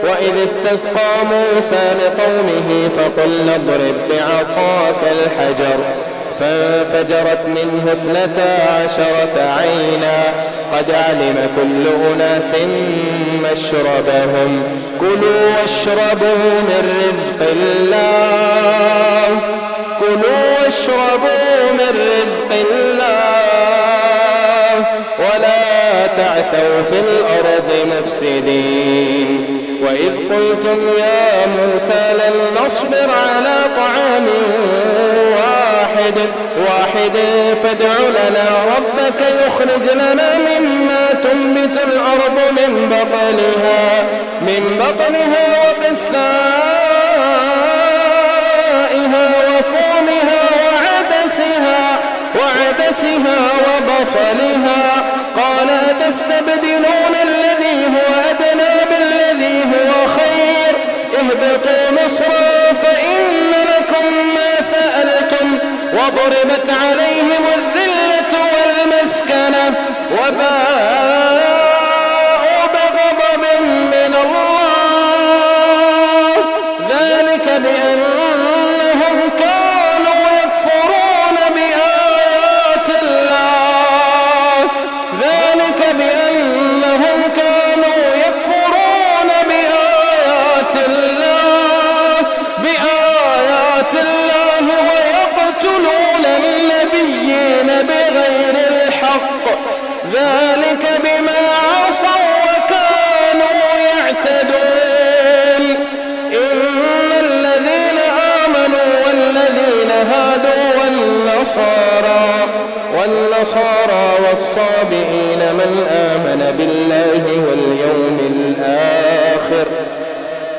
وإذ استسقى موسى لقومه فقل اضرب بعصاك الحجر فانفجرت منه 12 عينا قد علم كل أناس مشربهم كلوا واشربوا من رزق الله كلوا واشربوا من رزق الله ولا تعثوا في الأرض مفسدين وإذ قلتم يا موسى لن نصبر على طعام واحد فادع لنا ربك يخرج لنا مما تنبت الأرض من بطنها وقثائها وفومها وعدسها وبصلها قال أتستبدلون الذي هو أدنى بالذي هو خير اهبطوا مصرا فإن لكم ما سألتم وضربت عليهم الذلة والمسكنة وباءوا بغضب من الله ذلك بأنهم كانوا يكفرون بآيات الله ويقتلون النبيين بغير الحق ذلك بما عصوا وكانوا يعتدون إن الذين آمنوا والذين هادوا والنصارى والصابئين من آمن بالله واليوم الآخر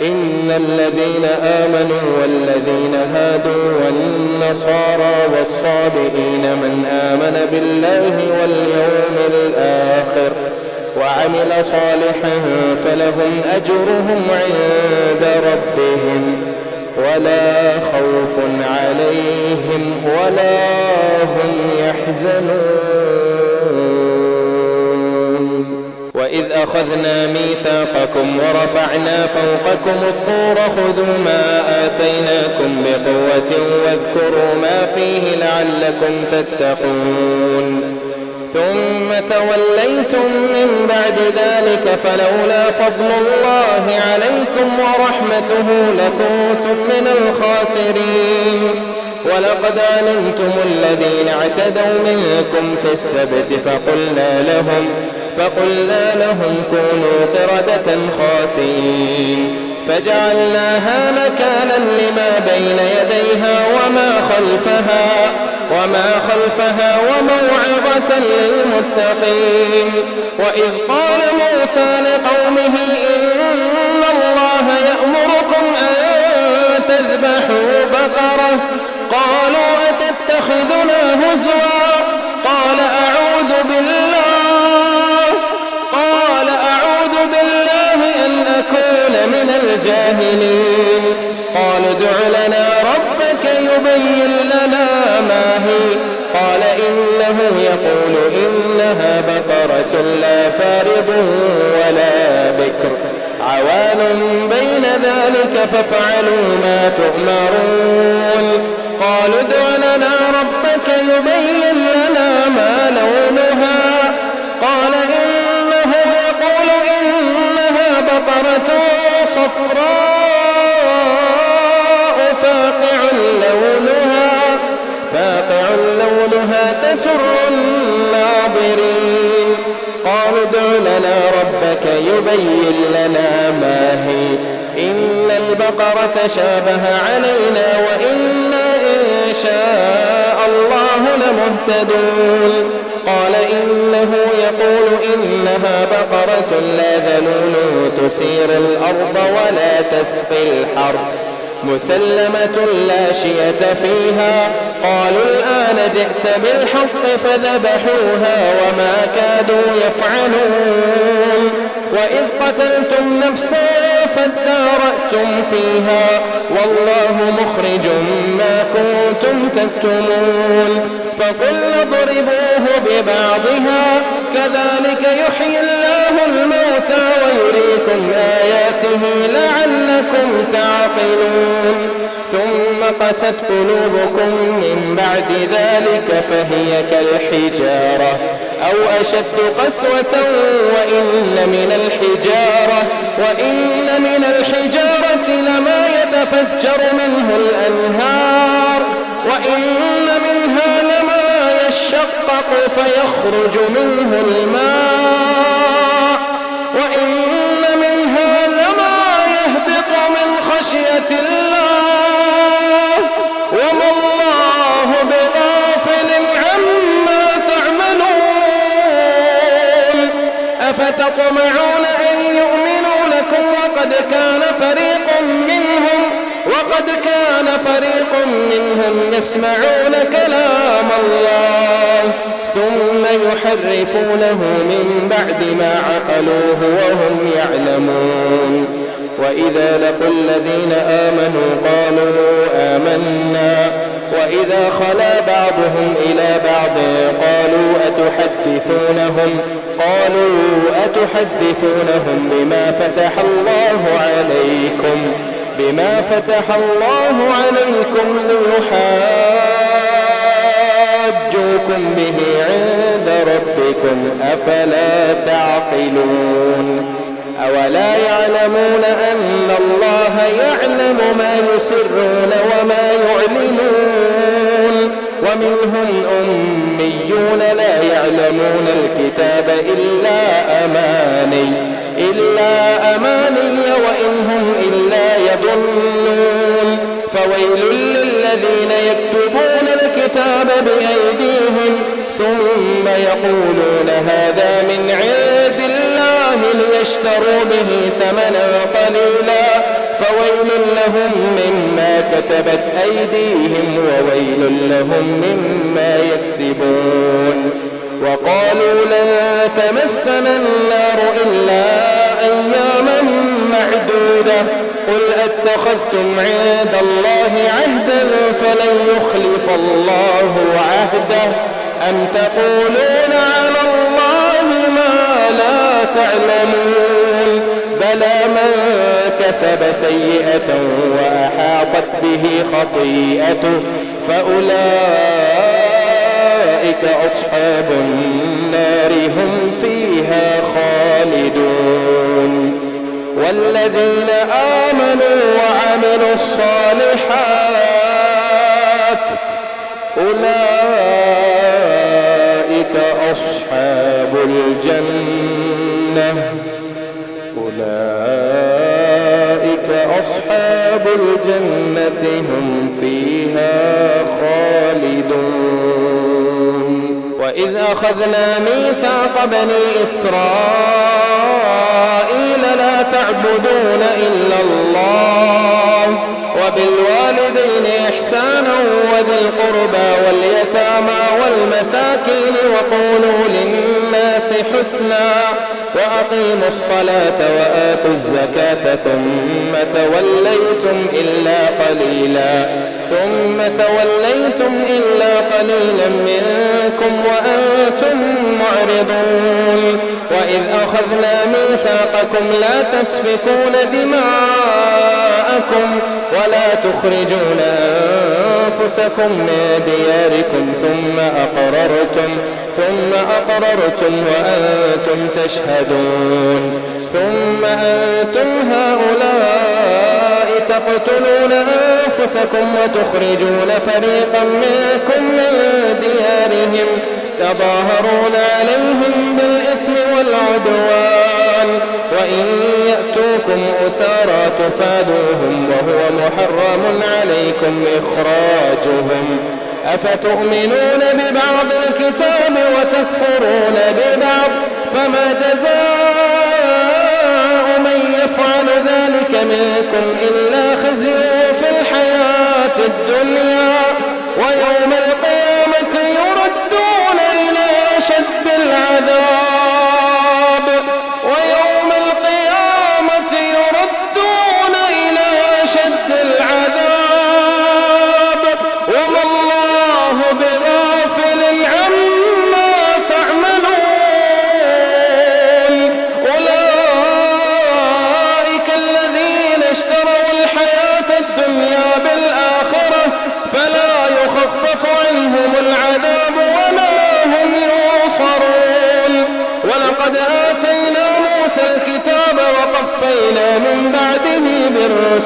إن الذين آمنوا والذين هادوا والنصارى والصابئين من آمن بالله واليوم الآخر وعمل صالحا فلهم أجرهم عند ربهم ولا خوف عليهم ولا هم يحزنون. وإذ أخذنا ميثاقكم ورفعنا فوقكم الطور خذوا ما آتيناكم بقوة واذكروا ما فيه لعلكم تتقون ثم توليتم من بعد ذلك فلولا فضل الله عليكم ورحمته لكنتم من الخاسرين ولقد علمتم الذين اعتدوا منكم في السبت فقلنا لهم كونوا قردة خاسئين فجعلناها نكالا لما بين يديها وما خلفها وموعظة للمتقين. وإذ قال موسى لقومه إن الله يأمركم أن تذبحوا بقرة قالوا أتتخذنا هزوا قال أعوذ بالله أن أكون من الجاهلين. قالوا ادع لنا ربك يبين لنا ما هي قال إنه يقول إنها بقرة لا فارض ولا بكر عوان بين ذلك فافعلوا ما تؤمرون. قالوا ادع لنا ربك يبين لنا ما لونها قال إنه يقول إنها بقرة صفراء فاقع لونها تسر الناظرين. قالوا ادع لنا ربك يبين لنا ما هي إن البقرة شابه علينا وإنا إن شاء الله لمهتدون. قال إنه يقول إنها بقرة لا ذلول تثير الأرض ولا تسقي الحرث مسلمة لا شية فيها. قالوا الآن جئت بالحق فذبحوها وما كادوا يفعلون. وإذ قتلتم نفسا فادارأتم اخْتَلَفْتُمْ فِيهَا وَاللَّهُ مُخْرِجٌ مَا كُنتُمْ تَكْتُمُونَ فَقُلْنَا اضْرِبُوهُ بِبَعْضِهَا كَذَلِكَ يُحْيِي اللَّهُ الْمَوْتَى وَيُرِيكُمْ آيَاتِهِ لَعَلَّكُمْ تَعْقِلُونَ ثُمَّ قَسَتْ قُلُوبُكُم مِّن بَعْدِ ذَلِكَ فَهِيَ كَالْحِجَارَةِ أو أشد قسوة وإن من الحجارة لما يتفجر منه الأنهار وإن منها لما يشقق فيخرج منه الماء وإن منها لما يهبط من خشية الله وما الله بغافل عما تعملون أفتطمعون أن يؤمنوا لكم وقد كان فريق منهم يسمعون كلام الله ثم يحرفونه من بعد ما عقلوه وهم يعلمون وإذا لقوا الذين آمنوا قالوا آمنا وإذا خلا بعضهم إلى بعض قالوا أتحدثونهم بما فتح الله عليكم ليحاجوكم به عند ربكم أفلا تعقلون أولا يعلمون أن الله يعلم ما يسرون وما يعلنون ومنهم أميون لا يعلمون الكتاب إلا أماني وإن هم إلا يظنون فويل للذين يكتبون الكتاب بأيديهم ثم يقولون هذا من عند الله ليشتروا به ثمنا قليلا فويل لهم مما كتبت أيديهم وويل لهم مما يكسبون وقالوا لن تمسنا النار إلا أياما معدودة قل أتخذتم عند الله عهدا فلن يخلف الله عهده أم تقولون على الله ما لا تعلمون بلى من كسب سيئة وأحاطت به خطيئته فأولئك أصحاب النار هم فيها خالدون والذين آمنوا وعملوا الصالحات أولئك أصحاب الجنة هم فيها خالدون وإذ أخذنا ميثاق بني إسرائيل لا تعبدون إلا الله وبالوالدين إحسانا وذي القربى واليتامى والمساكين وقولوا للناس حسنا وأقيموا الصلاة وآتوا الزكاة ثم توليتم إلا قليلا منكم وأنتم معرضون وإذ أخذنا ميثاقكم لا تسفكون دماءكم ولا تخرجون أنفسكم من دياركم ثم أقررتم وأنتم تشهدون ثم أنتم هؤلاء تقتلون أنفسكم وتخرجون فريقا منكم من ديارهم تظاهرون عليهم بالإثم والعدوان وإن يأتوكم أسارى تفادوهم وهو محرم عليكم إخراجهم أفتؤمنون ببعض الكتاب وتكفرون ببعض فما جزاء من يفعل ذلك منكم إلا خزي في الحياة الدنيا ويوم القيامة يردون إلى أشد العذاب ويوم القيامة يردون إلى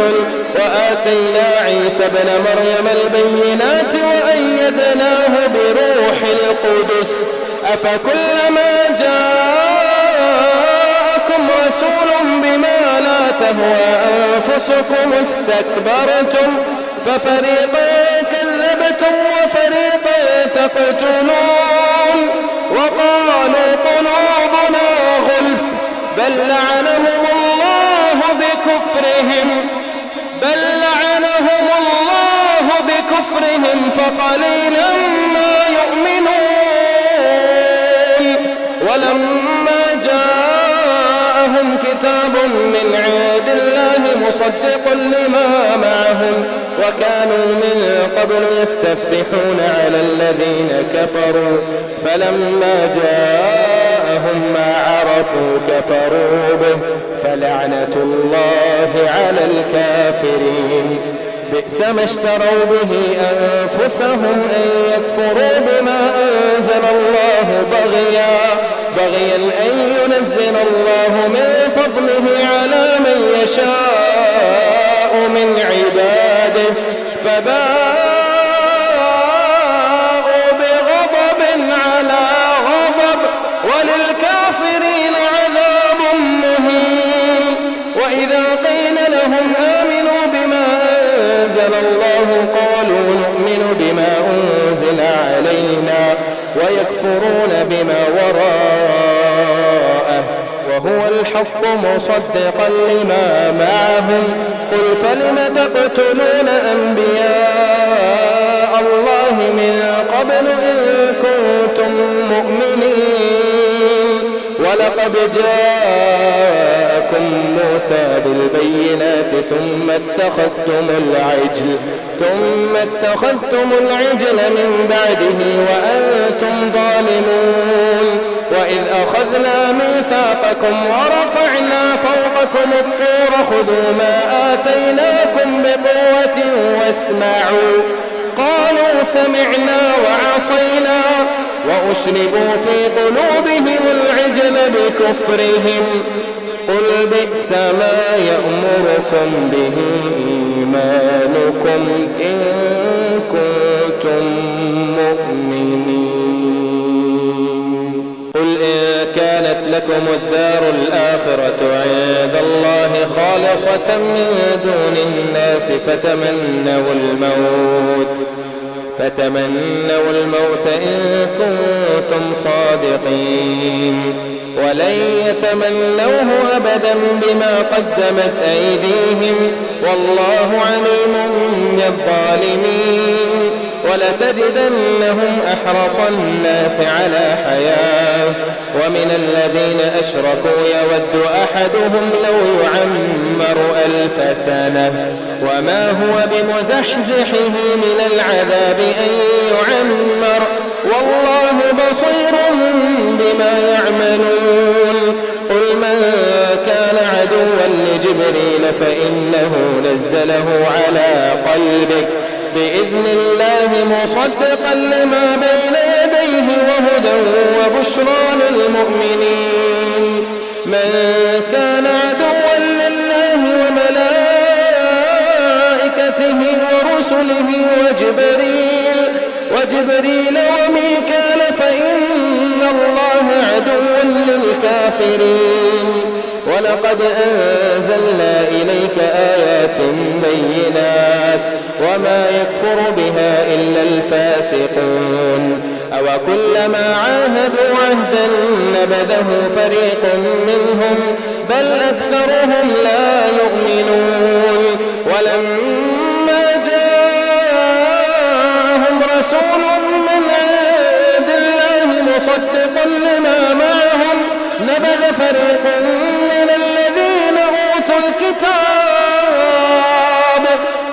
الرسل وآتينا عيسى ابن مريم البينات وأيدناه بروح القدس أفكلما جاءكم رسول بما لا تهوى أنفسكم استكبرتم ففريقا كذبتم وفريقا تقتلون وقالوا قلوبنا غلف بل لعنهم الله بكفرهم فقليلا ما يؤمنون ولما جاءهم كتاب من عند الله مصدق لما معهم وكانوا من قبل يستفتحون على الذين كفروا فلما جاءهم ما عرفوا كفروا به فلعنة الله على الكافرين بئس ما اشتروا به أنفسهم أن يكفروا بما أنزل الله بغيا أن ينزل الله من فضله على من يشاء من عباده فباءوا بغضب على غضب وللكافرين عذاب مهين وإذا قيل لهم آمنوا بما أنزل الله قالوا نؤمن بما أنزل علينا ويكفرون بما وراءه وهو الحق مصدقا لما معهم قل فلم تقتلون أنبياء الله من قبل إن كنتم مؤمنين ولقد جاءكم موسى بالبينات ثم اتخذتم العجل من بعده وأنتم ظالمون وإذ أخذنا ميثاقكم ورفعنا فوقكم الطور خذوا ما آتيناكم بقوة واسمعوا قالوا سمعنا وعصينا وأشربوا في قلوبهم العجل بكفرهم قل بئس ما يأمركم به إيمانكم إن كنتم مؤمنين قل إن كانت لكم الدار الآخرة عند الله خالصة من دون الناس فتمنوا الموت إن كنتم صادقين ولن يتمنوه أبدا بما قدمت أيديهم والله عليم بالظالمين ولتجدنهم أحرص الناس على حياة ومن الذين أشركوا يود أحدهم لو يعمر 1000 سنة وما هو بمزحزحه من العذاب أن يعمر والله بصير بما يعملون قل من كان عدوا لجبريل فإنه نزله على قلبك بإذن الله مصدقا لما بين يديه وهدى وبشرى للمؤمنين من كان عدوا لله وملائكته ورسله وجبريل وميكال فإن الله عدو للكافرين ولقد أنزلنا إليك آيات بينات وما يكفر بها إلا الفاسقون أوكلما عاهدوا عهدا نبذه فريق منهم بل أكثرهم لا يؤمنون ولما جاءهم رسول من عند الله مصدق لما معهم نبذ فريق من الذين أوتوا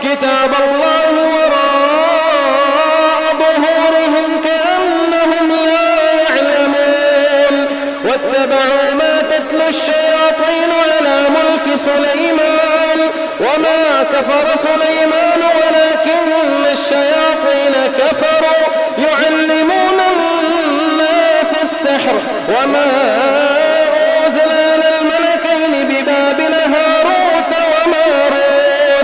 كتاب الله وراء ظهورهم كأنهم لا يعلمون واتبعوا ما تتلو الشياطين على ملك سليمان وما كفر سليمان ولكن الشياطين كفروا يعلمون الناس السحر وما أنزل على الملكين ببابل هاروت وماروت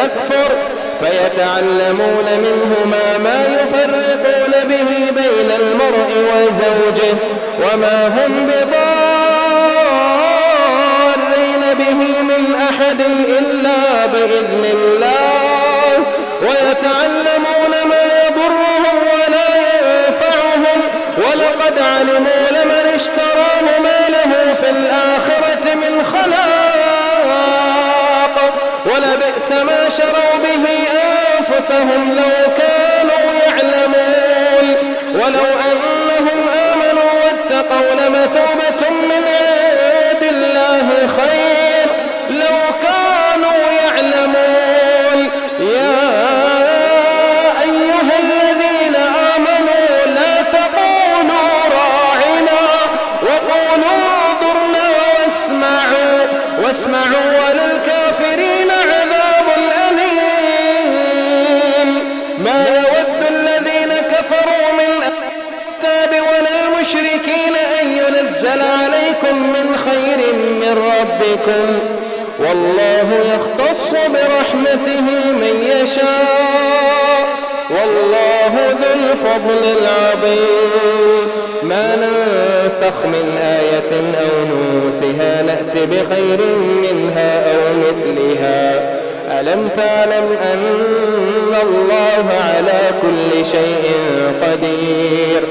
فتكفر فيتعلمون منهما ما يفرقون به بين المرء وزوجه وما هم بضارين به من أحد إلا بإذن الله ويتعلمون ما يضرهم ولا ينفعهم ولقد علموا لمن اشتراه ما له في الآخرة من خلاق ولبئس ما شروا به أنفسهم لو كانوا يعلمون ولو أنهم آمنوا واتقوا لمثوبة من عند الله خير لو كانوا يعلمون يا أيها الذين آمنوا لا تقولوا راعنا وقولوا انظرنا واسمعوا وللكافرين عذاب أليم ما يود الذين كفروا من الكتاب ولا المشركين أن ينزل عليكم من خير من ربكم والله يختص برحمته من يشاء والله ذو الفضل العظيم ما ننسخ من آية أو ننسها نأت بخير منها أو مثلها ألم تعلم أن الله على كل شيء قدير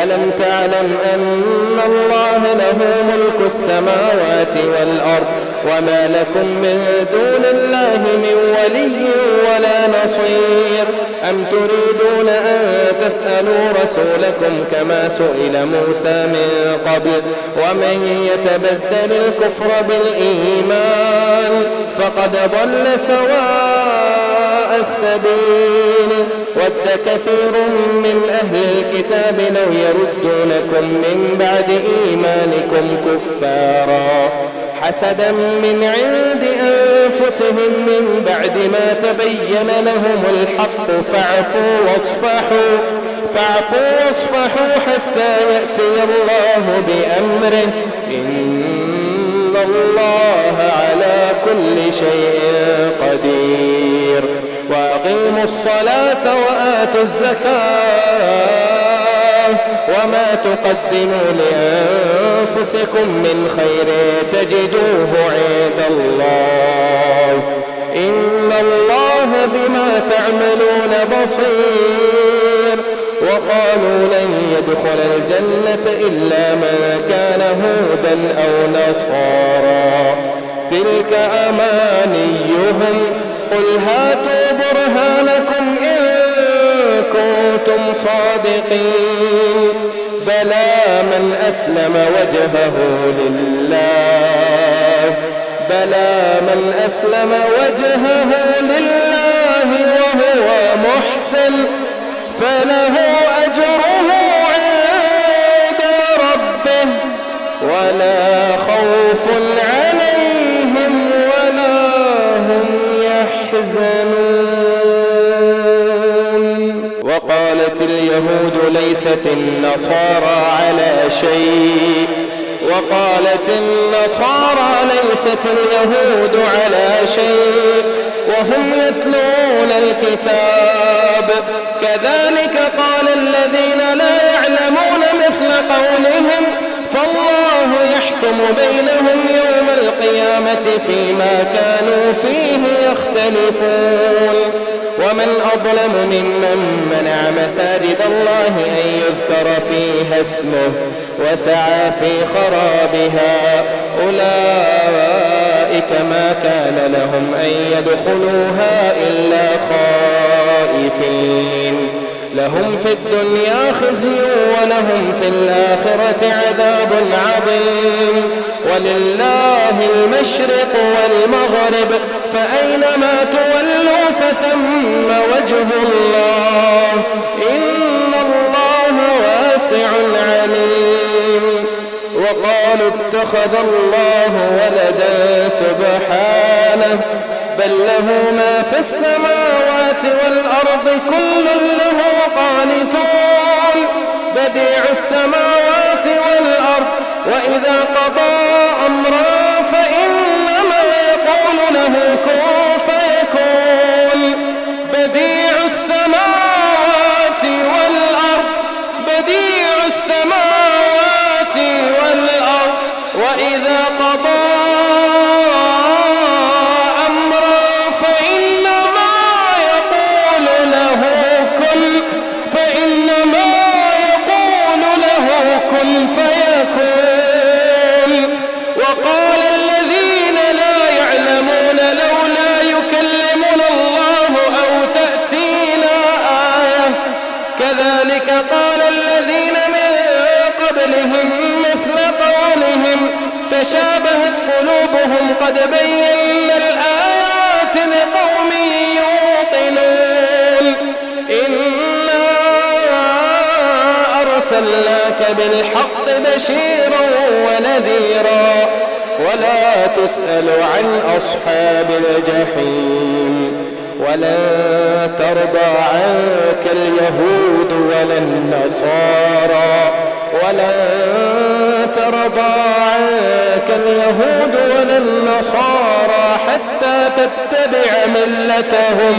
ألم تعلم أن الله له ملك السماوات والأرض وما لكم من دون الله من ولي ولا نصير أم تريدون أن تسألوا رسولكم كما سئل موسى من قبل ومن يتبدل الكفر بالإيمان فقد ضل سواء السبيل ود كثير من أهل الكتاب لو يردونكم من بعد إيمانكم كفارا حسدا من عند أنفسهم من بعد ما تبين لهم الحق فاعفوا واصفحوا حتى يأتي الله بأمره إن الله على كل شيء قدير وأقيموا الصلاة وآتوا الزكاة وما تقدموا لأنفسكم من خير تجدوه عند الله إن الله بما تعملون بصير وقالوا لن يدخل الجنة إلا من كان هودا أو نصارى تلك أمانيهم قل هاتوا برهانكم إن كنتم صادقين بلى من أسلم وجهه لله وهو محسن فله أجره عند ربه ولا خوف عليهم ولا هم يحزنون وقالت اليهود ليست النصارى على شيء ليست اليهود على شيء وهم يتلون الكتاب كذلك قال الذين لا يعلمون مثل قولهم فالله يحكم بينهم يوم القيامة فيما كانوا فيه يختلفون ومن أظلم ممن منع مساجد الله أن يذكر فيها اسمه وسعى في خرابها أولئك ما كان لهم أن يدخلوها إلا خائفين لهم في الدنيا خزي ولهم في الآخرة عذاب عظيم ولله المشرق والمغرب فأينما تولوا فثم وجه الله إن الله واسع عليم وقالوا اتخذ الله ولدا سبحانه بل له ما في السماوات والأرض كل له قانتون بديع السماوات والأرض وإذا قضى أمرا فإنما يقول له كن فيكون السماوات والأرض وإذا قضى أمرا فإنما يقول له كن فيكون. وقال الذين لا يعلمون لولا يكلمنا الله أو تأتينا آية كذلك قال الذين من قبلهم مثل قولهم تشابهت قلوبهم قد بينا الآيات لقوم يوقنون. إنا أرسلناك بالحق بشيرا ونذيرا ولا تسأل عن أصحاب الجحيم. ولن ترضى عنك اليهود ولا النصارى حتى تتبع ملتهم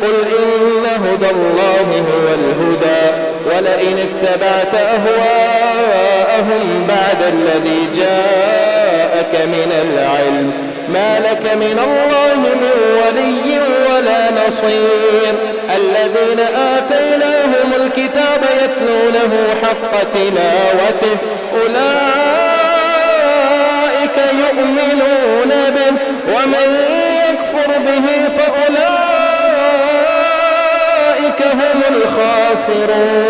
قل إن هدى الله هو الهدى ولئن اتبعت أهواءهم بعد الذي جاءك من العلم ما لك من الله من ولي ولا نصير. الذين آتيناهم الكتاب يتلونه حق تلاوته أولئك يؤمنون به ومن يكفر به فأولئك هم الخاسرون.